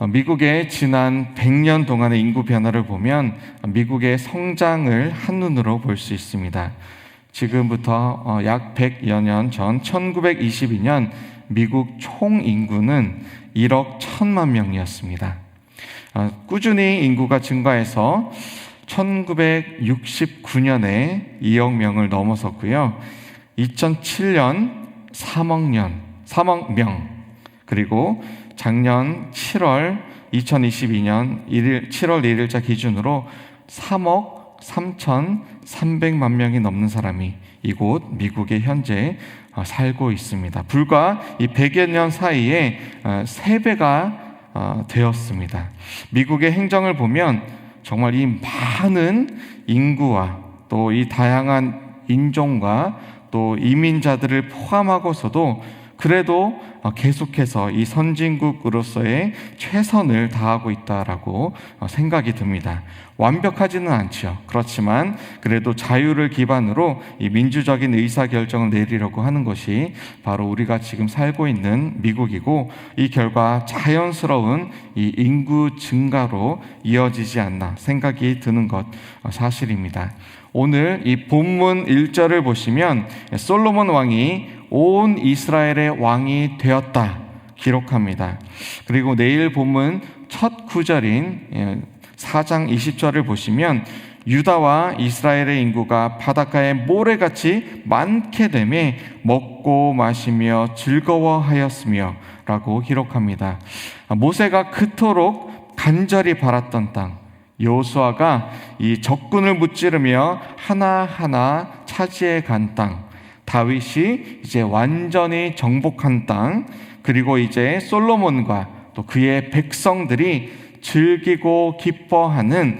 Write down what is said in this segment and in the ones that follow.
미국의 지난 100년 동안의 인구 변화를 보면 미국의 성장을 한눈으로 볼 수 있습니다. 지금부터 약 100여 년 전 1922년 미국 총 인구는 1억 1천만 명이었습니다. 꾸준히 인구가 증가해서 1969년에 2억 명을 넘어섰고요. 2007년 3억 명, 그리고 작년 2022년 7월 1일자 기준으로 3억 3,300만 명이 넘는 사람이 이곳 미국에 현재 살고 있습니다. 불과 이 100여 년 사이에 3배가 되었습니다. 미국의 행정을 보면 정말 이 많은 인구와 또 이 다양한 인종과 또 이민자들을 포함하고서도 그래도 계속해서 이 선진국으로서의 최선을 다하고 있다라고 생각이 듭니다. 완벽하지는 않죠. 그렇지만 그래도 자유를 기반으로 이 민주적인 의사결정을 내리려고 하는 것이 바로 우리가 지금 살고 있는 미국이고, 이 결과 자연스러운 이 인구 증가로 이어지지 않나 생각이 드는 것 사실입니다. 오늘 이 본문 1절을 보시면 솔로몬 왕이 온 이스라엘의 왕이 되었다 기록합니다. 그리고 내일 본문 첫 구절인 4장 20절을 보시면 유다와 이스라엘의 인구가 바닷가에 모래같이 많게 되매 먹고 마시며 즐거워하였으며 라고 기록합니다. 모세가 그토록 간절히 바랐던 땅, 여호수아가 이 적군을 무찌르며 하나하나 차지해 간 땅, 다윗이 이제 완전히 정복한 땅, 그리고 이제 솔로몬과 또 그의 백성들이 즐기고 기뻐하는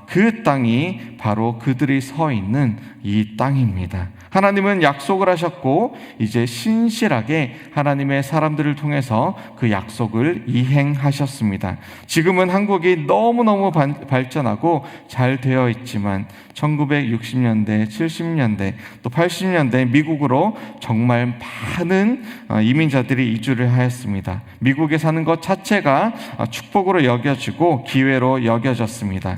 그 땅이 바로 그들이 서 있는 이 땅입니다. 하나님은 약속을 하셨고 이제 신실하게 하나님의 사람들을 통해서 그 약속을 이행하셨습니다. 지금은 한국이 너무너무 발전하고 잘 되어 있지만 1960년대, 70년대, 또 80년대 미국으로 정말 많은 이민자들이 이주를 하였습니다. 미국에 사는 것 자체가 축복으로 여겨지고 기회로 여겨졌습니다.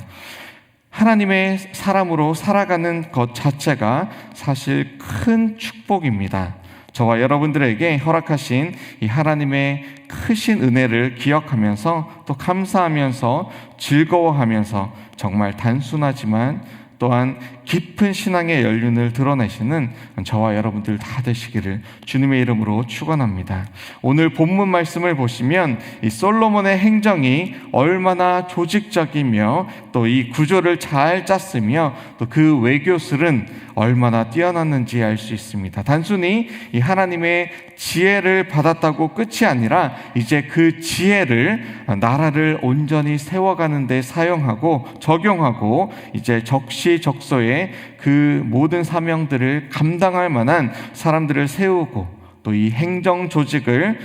하나님의 사람으로 살아가는 것 자체가 사실 큰 축복입니다. 저와 여러분들에게 허락하신 이 하나님의 크신 은혜를 기억하면서 또 감사하면서 즐거워하면서 정말 단순하지만 또한 깊은 신앙의 연륜을 드러내시는 저와 여러분들 다 되시기를 주님의 이름으로 축원합니다. 오늘 본문 말씀을 보시면 이 솔로몬의 행정이 얼마나 조직적이며 또 이 구조를 잘 짰으며 또 그 외교술은 얼마나 뛰어났는지 알 수 있습니다. 단순히 이 하나님의 지혜를 받았다고 끝이 아니라 이제 그 지혜를 나라를 온전히 세워가는 데 사용하고 적용하고 이제 적시적소에 그 모든 사명들을 감당할 만한 사람들을 세우고 또 이 행정 조직을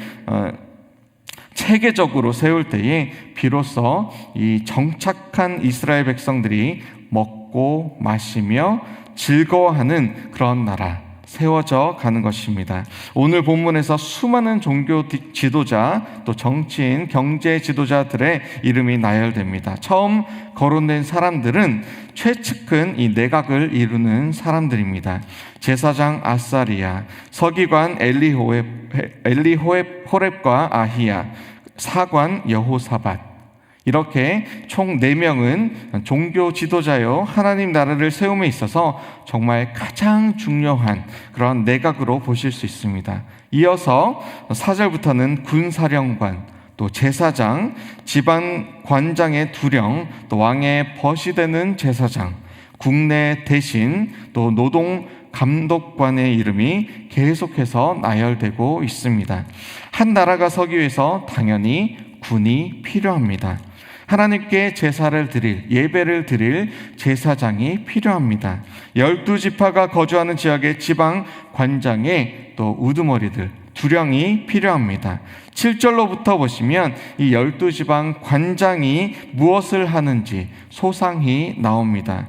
체계적으로 세울 때에 비로소 이 정착한 이스라엘 백성들이 먹고 마시며 즐거워하는 그런 나라 세워져 가는 것입니다. 오늘 본문에서 수많은 종교 지도자, 또 정치인, 경제 지도자들의 이름이 나열됩니다. 처음 거론된 사람들은 최측근 이 내각을 이루는 사람들입니다. 제사장 아사리야, 서기관 엘리호렙과 아히야, 사관 여호사밧, 이렇게 총 4명은 종교 지도자요 하나님 나라를 세움에 있어서 정말 가장 중요한 그런 내각으로 보실 수 있습니다. 이어서 4절부터는 군사령관, 또 제사장, 집안 관장의 두령, 또 왕의 벗이 되는 제사장, 국내 대신, 또 노동 감독관의 이름이 계속해서 나열되고 있습니다. 한 나라가 서기 위해서 당연히 군이 필요합니다. 하나님께 제사를 드릴, 예배를 드릴 제사장이 필요합니다. 12지파가 거주하는 지역의 지방 관장의 또 우두머리들, 두령이 필요합니다. 7절로부터 보시면 이 12지방 관장이 무엇을 하는지 소상히 나옵니다.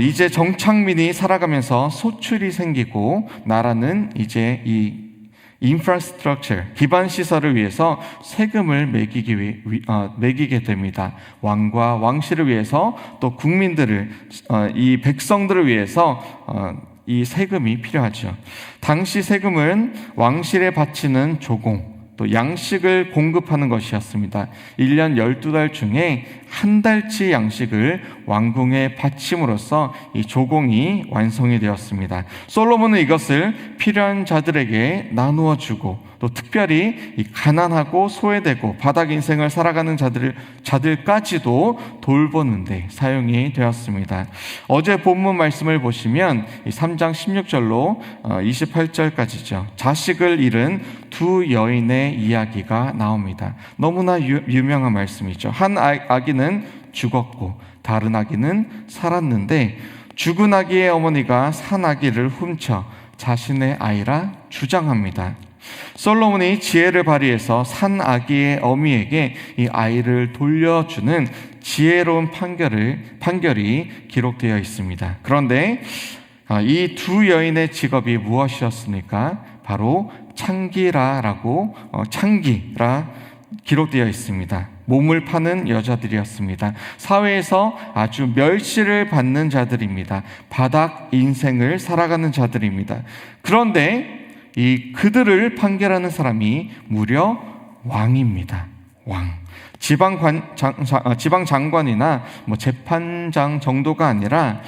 이제 정착민이 살아가면서 소출이 생기고 나라는 이제 이 인프라스트럭처, 기반 시설을 위해서 세금을 매기게 됩니다. 왕과 왕실을 위해서, 또 국민들을, 이 백성들을 위해서 이 세금이 필요하죠. 당시 세금은 왕실에 바치는 조공, 또 양식을 공급하는 것이었습니다. 1년 12달 중에 한 달치 양식을 왕궁에 바침으로써 이 조공이 완성이 되었습니다. 솔로몬은 이것을 필요한 자들에게 나누어 주고, 또 특별히 이 가난하고 소외되고 바닥 인생을 살아가는 자들까지도 돌보는데 사용이 되었습니다. 어제 본문 말씀을 보시면 이 3장 16절로 28절까지죠. 자식을 잃은 두 여인의 이야기가 나옵니다. 너무나 유명한 말씀이죠. 한 아기는 죽었고 다른 아기는 살았는데, 죽은 아기의 어머니가 산 아기를 훔쳐 자신의 아이라 주장합니다. 솔로몬이 지혜를 발휘해서 산 아기의 어미에게 이 아이를 돌려주는 지혜로운 판결이 기록되어 있습니다. 그런데 이 두 여인의 직업이 무엇이었습니까? 바로 창기라 기록되어 있습니다. 몸을 파는 여자들이었습니다. 사회에서 아주 멸시를 받는 자들입니다. 바닥 인생을 살아가는 자들입니다. 그런데 그들을 판결하는 사람이 무려 왕입니다. 왕. 지방 장관이나 재판장 정도가 아니라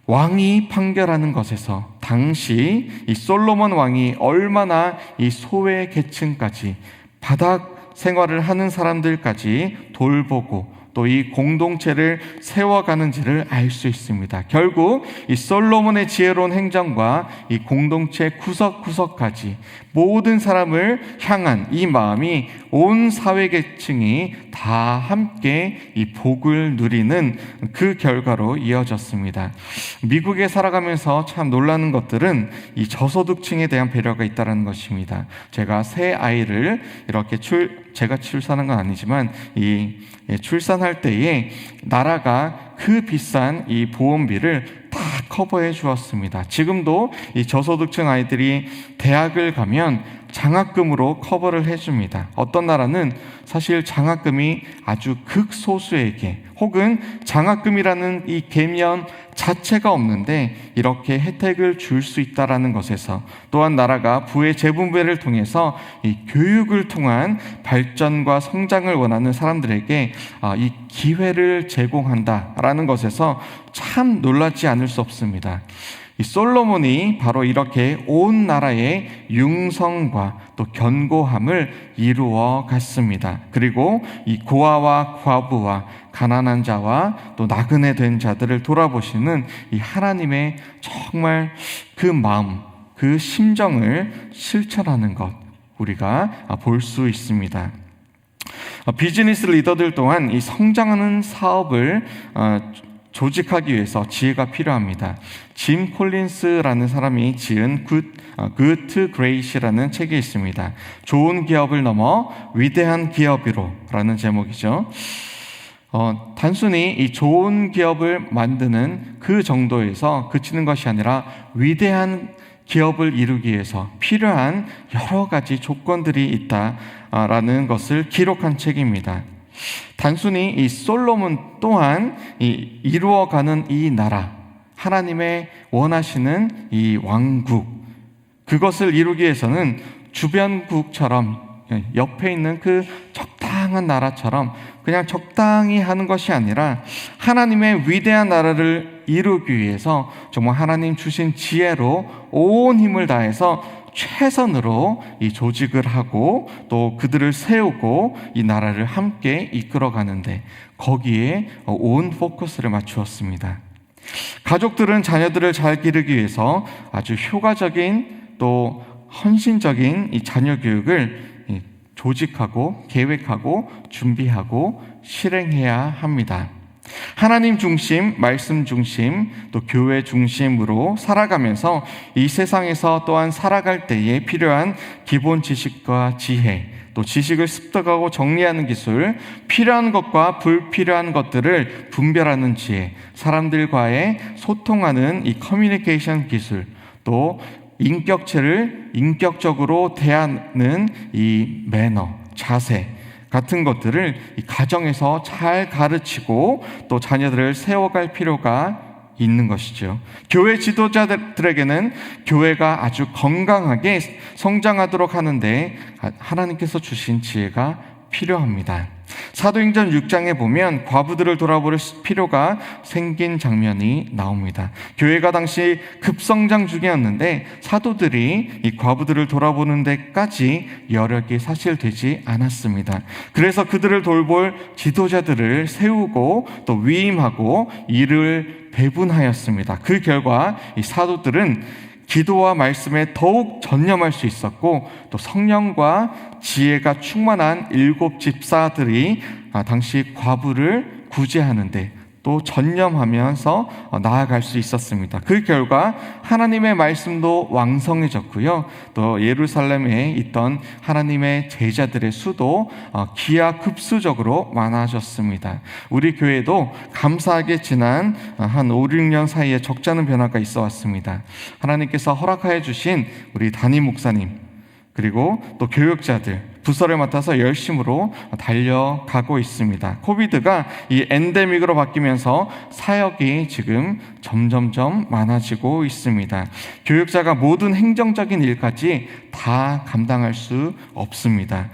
왕이 판결하는 것에서 당시 이 솔로몬 왕이 얼마나 이 소외 계층까지, 바닥 생활을 하는 사람들까지 돌보고 또 이 공동체를 세워가는지를 알 수 있습니다. 결국 이 솔로몬의 지혜로운 행정과 이 공동체 구석구석까지 모든 사람을 향한 이 마음이 온 사회계층이 다 함께 이 복을 누리는 그 결과로 이어졌습니다. 미국에 살아가면서 참 놀라는 것들은 이 저소득층에 대한 배려가 있다는 것입니다. 제가 새 아이를 이렇게 제가 출산한 건 아니지만 출산할 때에 나라가 그 비싼 이 보험비를 다 커버해 주었습니다. 지금도 이 저소득층 아이들이 대학을 가면 장학금으로 커버를 해줍니다. 어떤 나라는 사실 장학금이 아주 극소수에게, 혹은 장학금이라는 이 개념 자체가 없는데 이렇게 혜택을 줄 수 있다는 것에서, 또한 나라가 부의 재분배를 통해서 이 교육을 통한 발전과 성장을 원하는 사람들에게 이 기회를 제공한다라는 것에서 참 놀라지 않을 수 없습니다. 이 솔로몬이 바로 이렇게 온 나라의 융성과 또 견고함을 이루어 갔습니다. 그리고 이 고아와 과부와 가난한 자와 또 나그네 된 자들을 돌아보시는 이 하나님의 정말 그 마음, 그 심정을 실천하는 것, 우리가 볼 수 있습니다. 비즈니스 리더들 또한 이 성장하는 사업을 조직하기 위해서 지혜가 필요합니다. 짐 콜린스라는 사람이 지은 Good to Great이라는 책이 있습니다. 좋은 기업을 넘어 위대한 기업으로 라는 제목이죠. 단순히 이 좋은 기업을 만드는 그 정도에서 그치는 것이 아니라 위대한 기업을 이루기 위해서 필요한 여러 가지 조건들이 있다라는 것을 기록한 책입니다. 단순히 이 솔로몬 또한 이루어가는 이 나라, 하나님의 원하시는 이 왕국, 그것을 이루기 위해서는 주변국처럼 옆에 있는 그 적당한 나라처럼 그냥 적당히 하는 것이 아니라 하나님의 위대한 나라를 이루기 위해서 정말 하나님 주신 지혜로 온 힘을 다해서 최선으로 이 조직을 하고 또 그들을 세우고 이 나라를 함께 이끌어가는데 거기에 온 포커스를 맞추었습니다. 가족들은 자녀들을 잘 기르기 위해서 아주 효과적인 또 헌신적인 이 자녀 교육을 조직하고 계획하고 준비하고 실행해야 합니다. 하나님 중심, 말씀 중심, 또 교회 중심으로 살아가면서 이 세상에서 또한 살아갈 때에 필요한 기본 지식과 지혜, 또 지식을 습득하고 정리하는 기술, 필요한 것과 불필요한 것들을 분별하는 지혜, 사람들과의 소통하는 이 커뮤니케이션 기술, 또 인격체를 인격적으로 대하는 이 매너, 자세 같은 것들을 이 가정에서 잘 가르치고 또 자녀들을 세워갈 필요가 있는 것이죠. 교회 지도자들에게는 교회가 아주 건강하게 성장하도록 하는데 하나님께서 주신 지혜가 필요합니다. 사도행전 6장에 보면 과부들을 돌아볼 필요가 생긴 장면이 나옵니다. 교회가 당시 급성장 중이었는데 사도들이 이 과부들을 돌아보는 데까지 여력이 사실 되지 않았습니다. 그래서 그들을 돌볼 지도자들을 세우고 또 위임하고 일을 배분하였습니다. 그 결과 이 사도들은 기도와 말씀에 더욱 전념할 수 있었고 또 성령과 지혜가 충만한 7 집사들이 당시 과부를 구제하는데 또 전념하면서 나아갈 수 있었습니다. 그 결과 하나님의 말씀도 왕성해졌고요. 또 예루살렘에 있던 하나님의 제자들의 수도 기하급수적으로 많아졌습니다. 우리 교회도 감사하게 지난 한 5, 6년 사이에 적잖은 변화가 있어 왔습니다. 하나님께서 허락하여 주신 우리 담임 목사님 그리고 또 교육자들 부서를 맡아서 열심으로 달려가고 있습니다. 코비드가 이 엔데믹으로 바뀌면서 사역이 지금 점점점 많아지고 있습니다. 교육자가 모든 행정적인 일까지 다 감당할 수 없습니다.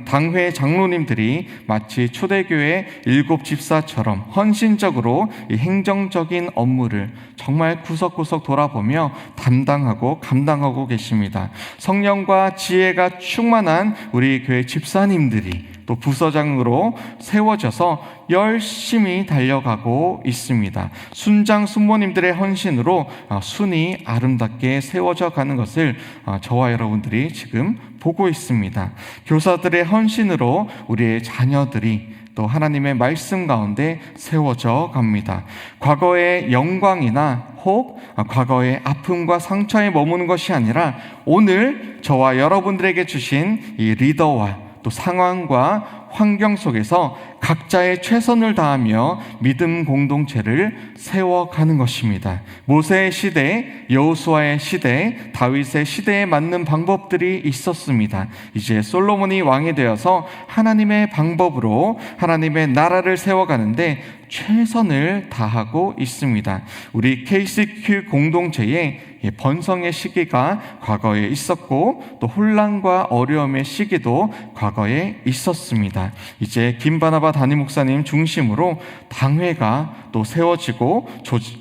당회 장로님들이 마치 초대교회 7 집사처럼 헌신적으로 이 행정적인 업무를 정말 구석구석 돌아보며 담당하고 감당하고 계십니다. 성령과 지혜가 충만한 우리 교회 집사님들이 또 부서장으로 세워져서 열심히 달려가고 있습니다. 순장 순모님들의 헌신으로 순이 아름답게 세워져 가는 것을 저와 여러분들이 지금 보고 있습니다. 교사들의 헌신으로 우리의 자녀들이 또 하나님의 말씀 가운데 세워져 갑니다. 과거의 영광이나 혹 과거의 아픔과 상처에 머무는 것이 아니라 오늘 저와 여러분들에게 주신 이 리더와 또 상황과 환경 속에서 각자의 최선을 다하며 믿음 공동체를 세워가는 것입니다. 모세의 시대, 여호수아의 시대, 다윗의 시대에 맞는 방법들이 있었습니다. 이제 솔로몬이 왕이 되어서 하나님의 방법으로 하나님의 나라를 세워가는데 최선을 다하고 있습니다. 우리 KCQ 공동체에 번성의 시기가 과거에 있었고 또 혼란과 어려움의 시기도 과거에 있었습니다. 이제 김바나바 담임 목사님 중심으로 당회가 또 세워지고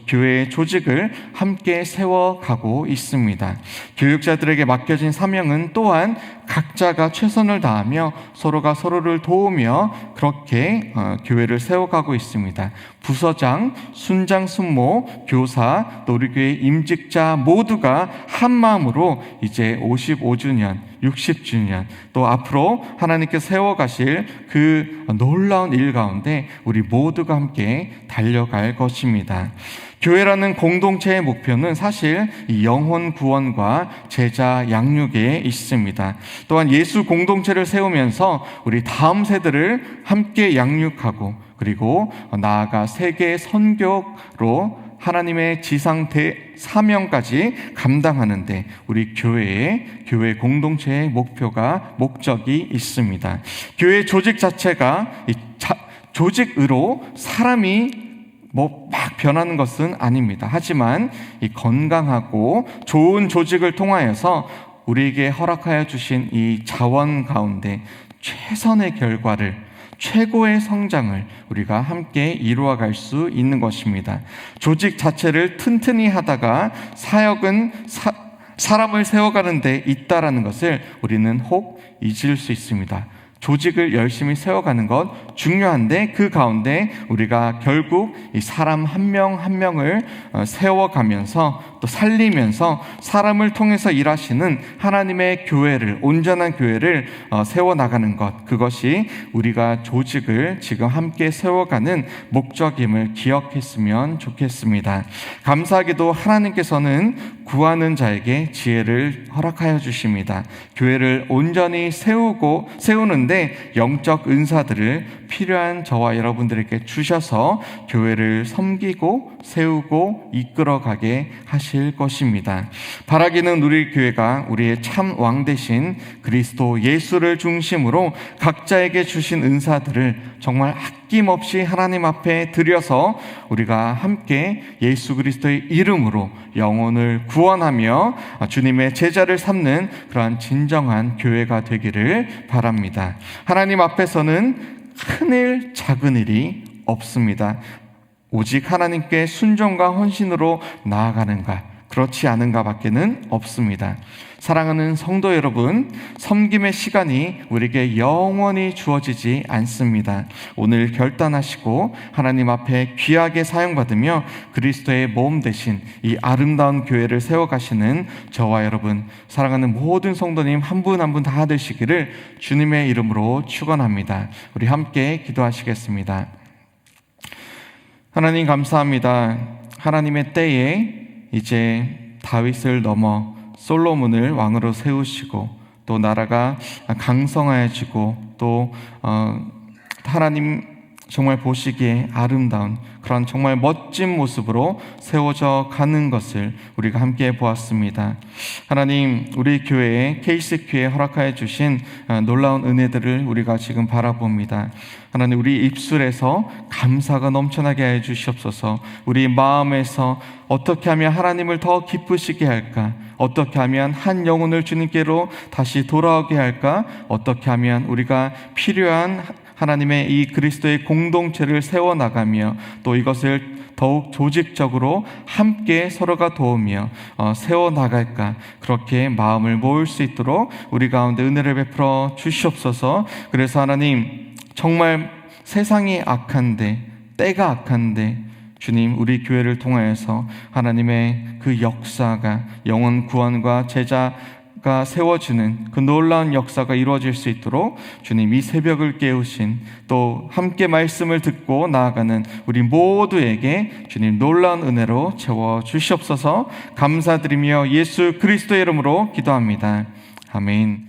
교회의 조직을 함께 세워가고 있습니다. 교육자들에게 맡겨진 사명은 또한 각자가 최선을 다하며 서로가 서로를 도우며 그렇게 교회를 세워가고 있습니다. 부서장, 순장, 순모, 교사, 또 우리 교회 임직자 모두가 한 마음으로 이제 55주년, 60주년 또 앞으로 하나님께서 세워가실 그 놀라운 일 가운데 우리 모두가 함께 달려갈 것입니다. 교회라는 공동체의 목표는 사실 이 영혼 구원과 제자 양육에 있습니다. 또한 예수 공동체를 세우면서 우리 다음 세대를 함께 양육하고 그리고 나아가 세계 선교로 하나님의 지상 사명까지 감당하는데 우리 교회 공동체의 목적이 있습니다. 교회 조직 자체가 조직으로 사람이 막 변하는 것은 아닙니다. 하지만 이 건강하고 좋은 조직을 통하여서 우리에게 허락하여 주신 이 자원 가운데 최선의 결과를 최고의 성장을 우리가 함께 이루어갈 수 있는 것입니다. 조직 자체를 튼튼히 하다가 사역은 사람을 세워가는 데 있다라는 것을 우리는 혹 잊을 수 있습니다. 조직을 열심히 세워가는 것 중요한데 그 가운데 우리가 결국 이 사람 한 명 한 명을 세워가면서 또 살리면서 사람을 통해서 일하시는 하나님의 교회를 온전한 교회를 세워나가는 것 그것이 우리가 조직을 지금 함께 세워가는 목적임을 기억했으면 좋겠습니다. 감사하게도 하나님께서는 구하는 자에게 지혜를 허락하여 주십니다. 교회를 온전히 세우는데 영적 은사들을 필요한 저와 여러분들에게 주셔서 교회를 섬기고 세우고 이끌어가게 하실 것입니다. 바라기는 우리 교회가 우리의 참 왕 되신 그리스도 예수를 중심으로 각자에게 주신 은사들을 정말 아낌없이 하나님 앞에 드려서 우리가 함께 예수 그리스도의 이름으로 영혼을 구원하며 주님의 제자를 삼는 그러한 진정한 교회가 되기를 바랍니다. 하나님 앞에서는 큰일 작은 일이 없습니다. 오직 하나님께 순종과 헌신으로 나아가는가, 그렇지 않은가 밖에는 없습니다. 사랑하는 성도 여러분, 섬김의 시간이 우리에게 영원히 주어지지 않습니다. 오늘 결단하시고 하나님 앞에 귀하게 사용받으며 그리스도의 몸 되신 이 아름다운 교회를 세워가시는 저와 여러분, 사랑하는 모든 성도님 한 분 한 분 다 되시기를 주님의 이름으로 축원합니다. 우리 함께 기도하시겠습니다. 하나님 감사합니다. 하나님의 때에 이제 다윗을 넘어 솔로몬을 왕으로 세우시고 또 나라가 강성하여지고 또 하나님 정말 보시기에 아름다운 그런 정말 멋진 모습으로 세워져 가는 것을 우리가 함께 보았습니다. 하나님, 우리 교회에 KCQ에 허락하여 주신 놀라운 은혜들을 우리가 지금 바라봅니다. 하나님, 우리 입술에서 감사가 넘쳐나게 해 주시옵소서. 우리 마음에서 어떻게 하면 하나님을 더 기쁘시게 할까? 어떻게 하면 한 영혼을 주님께로 다시 돌아오게 할까? 어떻게 하면 우리가 필요한 하나님의 이 그리스도의 공동체를 세워나가며 또 이것을 더욱 조직적으로 함께 서로가 도우며 세워나갈까, 그렇게 마음을 모을 수 있도록 우리 가운데 은혜를 베풀어 주시옵소서. 그래서 하나님, 정말 세상이 악한데, 때가 악한데 주님, 우리 교회를 통하여서 하나님의 그 역사가, 영혼 구원과 제자가 세워지는 그 놀라운 역사가 이루어질 수 있도록 주님, 이 새벽을 깨우신 또 함께 말씀을 듣고 나아가는 우리 모두에게 주님 놀라운 은혜로 채워 주시옵소서. 감사드리며 예수 그리스도의 이름으로 기도합니다. 아멘.